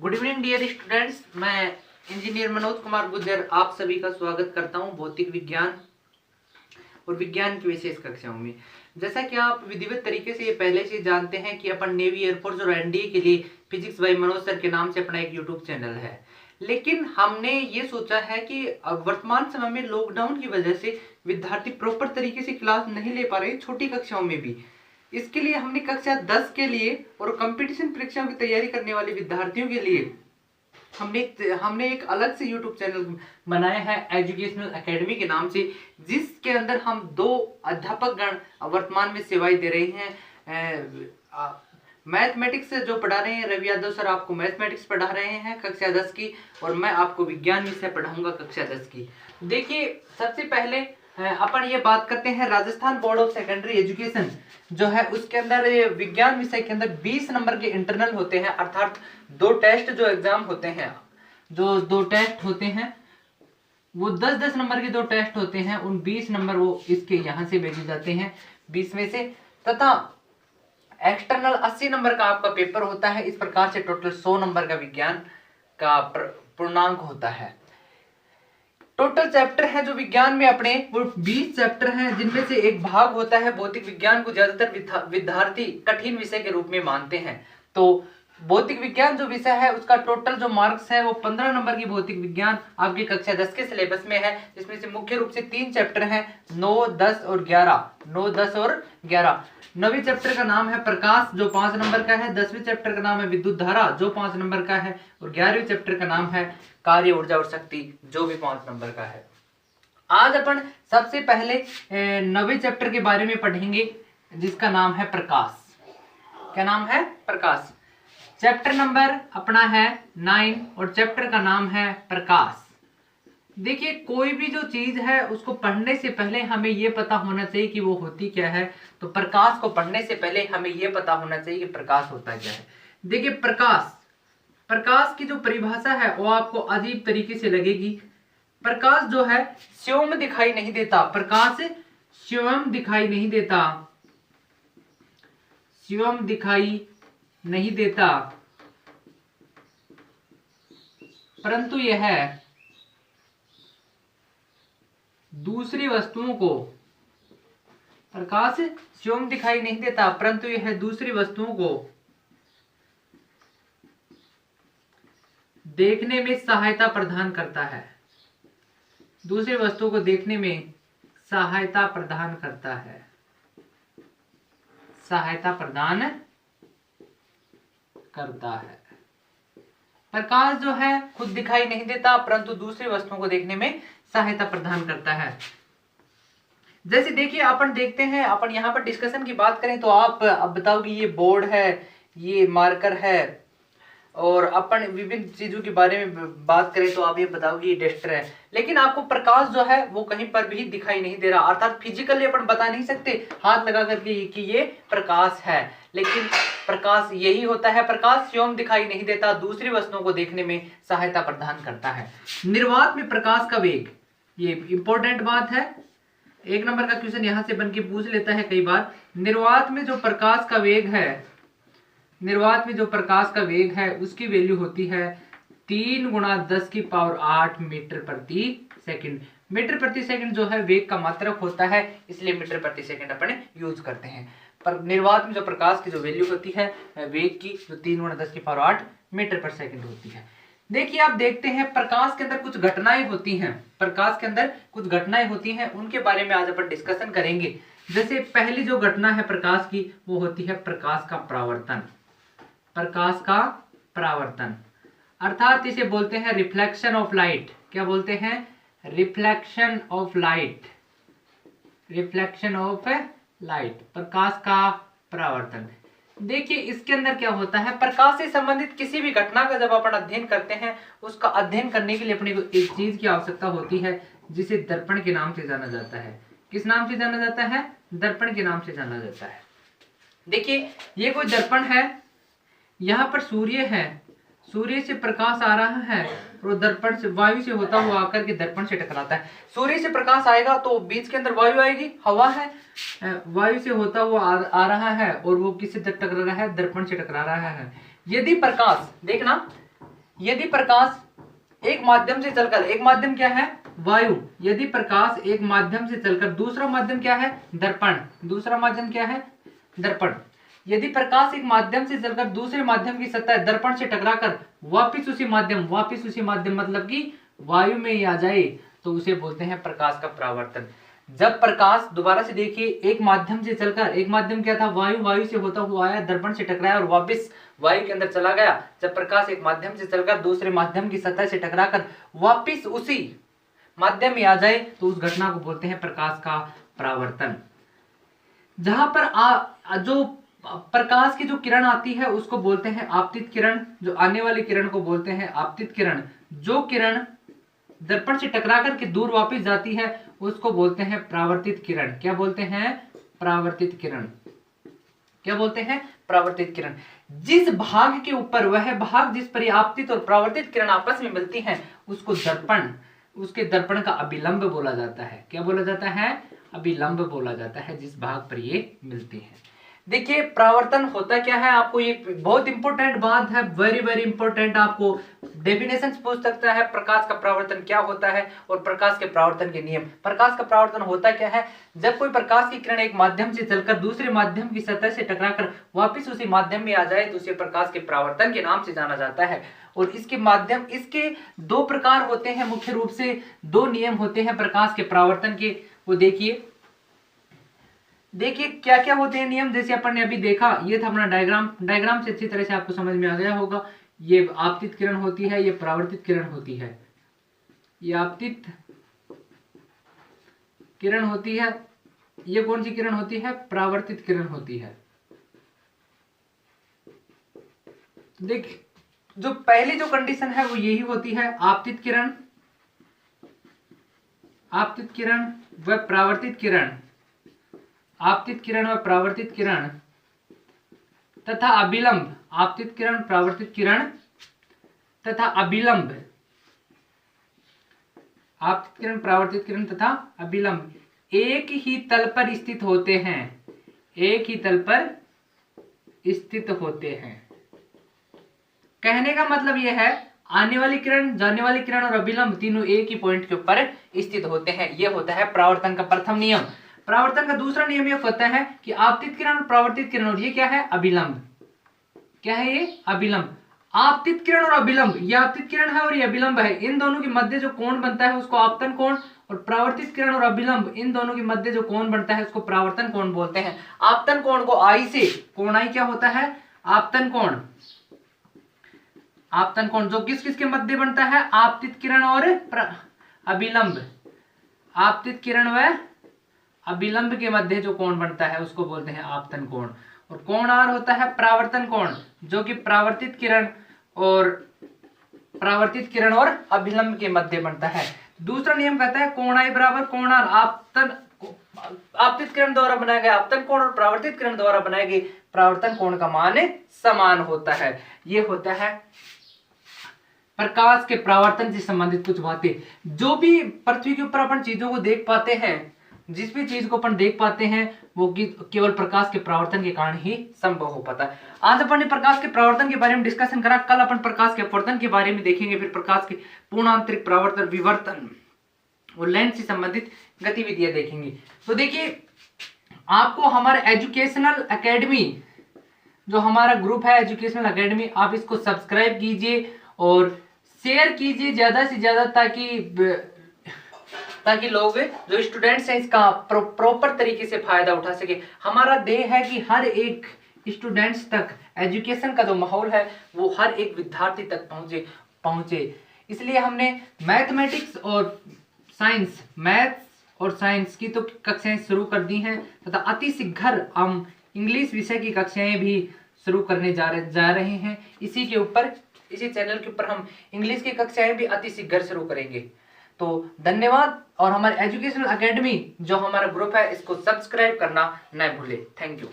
Good evening dear students, मैं engineer Manoj Kumar Gurjar आप सभी का स्वागत करता हूं भौतिक विज्ञान और विज्ञान की विशेष कक्षाओं में। जैसा कि आप विधिवत तरीके से ये पहले से जानते हैं कि अपन नेवी, एयरफोर्स और एनडीए के लिए फिजिक्स बाय मनोज सर के नाम से अपना एक यूट्यूब चैनल है। लेकिन हमने ये सोचा है कि वर्तमान समय में लॉकडाउन की वजह से विद्यार्थी प्रॉपर तरीके से क्लास नहीं ले पा रहे छोटी कक्षाओं में भी। इसके लिए हमने कक्षा 10 के लिए और कंपटीशन परीक्षाओं की तैयारी करने वाले विद्यार्थियों के लिए हमने एक अलग से यूट्यूब चैनल बनाया है एजुकेशनल एकेडमी के नाम से, जिसके अंदर हम 2 अध्यापक गण वर्तमान में सेवाएं दे रहे हैं। मैथमेटिक्स जो पढ़ा रहे हैं रवि यादव सर आपको मैथमेटिक्स पढ़ा रहे हैं कक्षा 10 की, और मैं आपको विज्ञान विषय पढ़ाऊंगा कक्षा 10 की। देखिए, सबसे पहले अपन ये बात करते हैं Rajasthan board of secondary education जो है उसके अंदर विज्ञान विषय के अंदर 20 नंबर के इंटरनल होते हैं, अर्थात 2 टेस्ट जो एग्जाम होते हैं, जो 2 टेस्ट होते हैं वो 10-10 नंबर के 2 टेस्ट होते हैं। उन 20 नंबर वो इसके यहाँ से भेजे जाते हैं 20 में से, तथा एक्सटर्नल 80 नंबर का आपका पेपर होता है। इस प्रकार से टोटल 100 नंबर का विज्ञान का पूर्णांक होता है। टोटल चैप्टर है जो विज्ञान में अपने वो 20 चैप्टर हैं, जिनमें से एक भाग होता है भौतिक विज्ञान को ज्यादातर विद्यार्थी कठिन विषय के रूप में मानते हैं। तो भौतिक विज्ञान जो विषय है उसका टोटल जो मार्क्स है वो 15 नंबर की भौतिक विज्ञान आपकी कक्षा 10 के सिलेबस में है, जिसमें से मुख्य रूप से 3 चैप्टर हैं 9, 10 और 11। 9, 10 और 11। 9वीं चैप्टर का नाम है प्रकाश जो 5 नंबर का है, 10वीं चैप्टर का नाम है विद्युत धारा जो 5 नंबर का है, और 11वीं चैप्टर का नाम है कार्य, ऊर्जा और शक्ति जो भी 5 नंबर का है। आज अपन सबसे पहले 9वीं चैप्टर के बारे में पढ़ेंगे जिसका नाम है प्रकाश। क्या नाम है? प्रकाश। चैप्टर नंबर अपना है 9 और चैप्टर का नाम है प्रकाश। देखिए, कोई भी जो चीज है उसको पढ़ने से पहले हमें यह पता होना चाहिए कि वो होती क्या है। तो प्रकाश को पढ़ने से पहले हमें यह पता होना चाहिए कि प्रकाश होता क्या है। देखिए, प्रकाश की जो परिभाषा है वो आपको अजीब तरीके से लगेगी। प्रकाश जो है स्वयं दिखाई नहीं देता, प्रकाश स्वयं दिखाई नहीं देता, स्वयं दिखाई नहीं देता, परंतु यह दूसरी वस्तुओं को, प्रकाश स्वयं दिखाई नहीं देता परंतु यह दूसरी वस्तुओं को देखने में सहायता प्रदान करता है। दूसरी वस्तु को देखने में सहायता प्रदान करता है, सहायता प्रदान करता है। प्रकाश जो है खुद दिखाई नहीं देता परंतु दूसरी वस्तुओं को देखने में सहायता प्रदान करता है। जैसे देखिए, अपन देखते हैं, अपन यहाँ पर डिस्कशन की बात करें तो आप अब बताओ कि ये बोर्ड है, ये मार्कर है, और अपन विभिन्न चीजों के बारे में बात करें तो आप ये बताओ कि ये डस्टर है। लेकिन आपको प्रकाश जो है वो कहीं पर भी दिखाई नहीं दे रहा, अर्थात फिजिकली अपन बता नहीं सकते हाथ लगा करके कि ये प्रकाश है। लेकिन प्रकाश यही होता है, प्रकाश स्वयं दिखाई नहीं देता, दूसरी वस्तुओं को देखने में सहायता प्रदान करता है। निर्वात में प्रकाश का वेग, ये इंपॉर्टेंट बात है, 1 नंबर का क्वेश्चन यहां से बन के पूछ लेता है कई बार। निर्वात में जो प्रकाश का वेग है, निर्वात में जो प्रकाश का वेग है उसकी वैल्यू होती है 3 × 10⁸ मीटर प्रति सेकंड। मीटर प्रति सेकंड जो है वेग का मात्रक होता है, इसलिए मीटर प्रति सेकंड अपन यूज करते हैं। पर निर्वात में जो प्रकाश की जो वैल्यू होती है वेग की, जो 3 × 10⁸ मीटर पर सेकंड होती है। देखिए, आप देखते हैं प्रकाश के अंदर कुछ घटनाएं होती हैं, प्रकाश के अंदर कुछ घटनाएं होती हैं, उनके बारे में आज अपन डिस्कशन करेंगे। जैसे पहली जो घटना है प्रकाश की वो होती है प्रकाश का परावर्तन। प्रकाश का परावर्तन अर्थात इसे बोलते हैं रिफ्लेक्शन ऑफ लाइट। क्या बोलते हैं? Reflection of light, reflection of light, प्रकाश का परावर्तन। देखिए, इसके अंदर क्या होता है, प्रकाश से संबंधित किसी भी घटना का जब अपन अध्ययन करते हैं उसका अध्ययन करने के लिए अपने को एक चीज की आवश्यकता होती है जिसे दर्पण के नाम से जाना जाता है। किस नाम से जाना जाता है? दर्पण के नाम से जाना जाता है। देखिए, ये कोई दर्पण है, यहाँ पर सूर्य है, सूर्य से प्रकाश आ रहा है और दर्पण से, वायु से होता हुआ आकर के दर्पण से टकराता है। सूर्य से प्रकाश आएगा तो बीच के अंदर वायु आएगी, हवा है, वायु से होता हुआ आ रहा है और वो किससे टकरा रहा है? दर्पण से टकरा रहा है। यदि प्रकाश, देखना, यदि प्रकाश एक माध्यम से चलकर, एक माध्यम क्या है? वायु। यदि प्रकाश एक माध्यम से चलकर, दूसरा माध्यम क्या है? दर्पण। दूसरा माध्यम क्या है? दर्पण। यदि प्रकाश एक माध्यम से चलकर दूसरे माध्यम की सतह दर्पण से टकराकर वापिस उसी माध्यम मतलब कि वायु में ही आ जाए तो उसे बोलते हैं प्रकाश का परावर्तन। जब प्रकाश, दोबारा से देखिए, एक माध्यम से चलकर, एक माध्यम क्या था? वायु। वायु से होता हुआ आया, दर्पण से टकराया और वापस वायु के अंदर चला गया। जब प्रकाश एक माध्यम से चलकर दूसरे माध्यम की सतह से टकराकर वापस उसी माध्यम में आ जाए तो उस घटना को बोलते हैं प्रकाश का परावर्तन। जहां पर जो प्रकाश की जो किरण आती है उसको बोलते हैं आपतित किरण। जो आने वाली किरण को बोलते हैं आपतित किरण। जो किरण दर्पण से टकरा करके दूर वापस जाती है उसको बोलते हैं परावर्तित किरण। क्या बोलते हैं? परावर्तित किरण। क्या बोलते हैं? परावर्तित किरण। जिस भाग के ऊपर, वह भाग जिस पर आपतित और परावर्तित किरण आपस में मिलती हैं उसको दर्पण, उसके दर्पण का अभिलंब बोला जाता है। क्या बोला जाता है? अभिलंब बोला जाता है जिस भाग पर ये मिलती हैं। देखिए परावर्तन होता क्या है, आपको ये बहुत इंपॉर्टेंट बात है, वेरी वेरी इंपॉर्टेंट। आपको डेफिनेशन पूछ सकता है, प्रकाश का परावर्तन क्या होता है और प्रकाश के परावर्तन के नियम। प्रकाश का परावर्तन होता क्या है? जब कोई प्रकाश की किरण एक माध्यम से चलकर दूसरे माध्यम की सतह से टकराकर वापिस उसी माध्यम में आ जाए तो उसे प्रकाश के परावर्तन के नाम से जाना जाता है। और इसके दो प्रकार होते हैं, मुख्य रूप से दो नियम होते हैं प्रकाश के परावर्तन के। वो देखिए क्या क्या होते हैं नियम। जैसे अपन ने अभी देखा, ये था अपना डायग्राम से अच्छी तरह से आपको समझ में आ गया होगा। ये आपतित किरण होती है, ये परावर्तित किरण होती है। ये आपतित किरण होती है, ये कौन सी किरण होती है? परावर्तित किरण होती है। देखिए जो पहली जो कंडीशन है वो यही होती है, आपतित किरण व परावर्तित किरण, आपतित किरण व परावर्तित किरण तथा अभिलंब, आपतित किरण, परावर्तित किरण तथा अभिलंब, आपतित किरण, परावर्तित किरण तथा अभिलंब एक ही तल पर स्थित होते हैं। एक ही तल पर स्थित होते हैं। कहने का मतलब यह है, आने वाली किरण, जाने वाली किरण और अभिलंब तीनों एक ही पॉइंट के ऊपर स्थित होते हैं। यह होता है परावर्तन का प्रथम नियम। परावर्तन का दूसरा नियम यह होता है कि आपतित किरण और परावर्तित किरण, और ये क्या है? अभिलंब। क्या है ये? अभिलंब। आपतित किरण और अभिलंब, ये आपतित किरण है और ये अभिलंब है, इन दोनों के मध्य जो कोण बनता है उसको आपतन कोण, और परावर्तित किरण और अभिलंब इन दोनों के मध्य जो कोण बनता है उसको परावर्तन कोण बोलते हैं। आपतन कोण को आई से, कोण आई क्या होता है? आपतन कोण। आपतन कोण जो किस किस के मध्य बनता है? आपतित किरण और अभिलंब। आपतित किरण व अभिलंब के मध्य जो कोण बनता है उसको बोलते हैं आपतन कोण। और कोण आर होता है परावर्तन कोण, जो कि परावर्तित किरण और अभिलंब के मध्य बनता है। दूसरा नियम कहता है कोण आई बराबर कोण आर। आपतित किरण द्वारा बनाए गए आपतन कोण और परावर्तित किरण द्वारा बनाए गए परावर्तन कोण का मान समान होता है। ये होता है प्रकाश के परावर्तन से संबंधित कुछ बातें। जो भी पृथ्वी के ऊपर अपन चीजों को देख पाते हैं, जिस भी चीज को अपन देख पाते हैं वो केवल प्रकाश के परावर्तन के कारण ही संभव हो पाता है। आज अपन ने प्रकाश के परावर्तन के बारे में डिस्कशन करा, कल अपन प्रकाश के अपवर्तन के बारे में देखेंगे, फिर प्रकाश के पूर्णांतरिक परावर्तन, विवर्तन और लेंस से संबंधित गतिविधियां देखेंगे। तो देखिए आपको हमारे एजुकेशनल एकेडमी, जो हमारा ग्रुप है एजुकेशनल एकेडमी, आप इसको सब्सक्राइब कीजिए और शेयर कीजिए ज्यादा से ज्यादा, ताकि लोग, जो स्टूडेंट्स हैं, इसका प्रॉपर तरीके से फायदा उठा सके। हमारा ध्येय है कि हर एक स्टूडेंट्स तक एजुकेशन का जो माहौल है वो हर एक विद्यार्थी तक पहुंचे। इसलिए हमने मैथमेटिक्स और साइंस, मैथ्स और साइंस की तो कक्षाएं शुरू कर दी हैं तथा अति शीघ्र हम इंग्लिश विषय की कक्षाएं भी शुरू करने जा रहे हैं। इसी चैनल के ऊपर हम इंग्लिश की कक्षाएं भी अति शीघ्र शुरू करेंगे। तो धन्यवाद, और हमारे एजुकेशनल एकेडमी जो हमारा ग्रुप है इसको सब्सक्राइब करना न भूले। Thank you.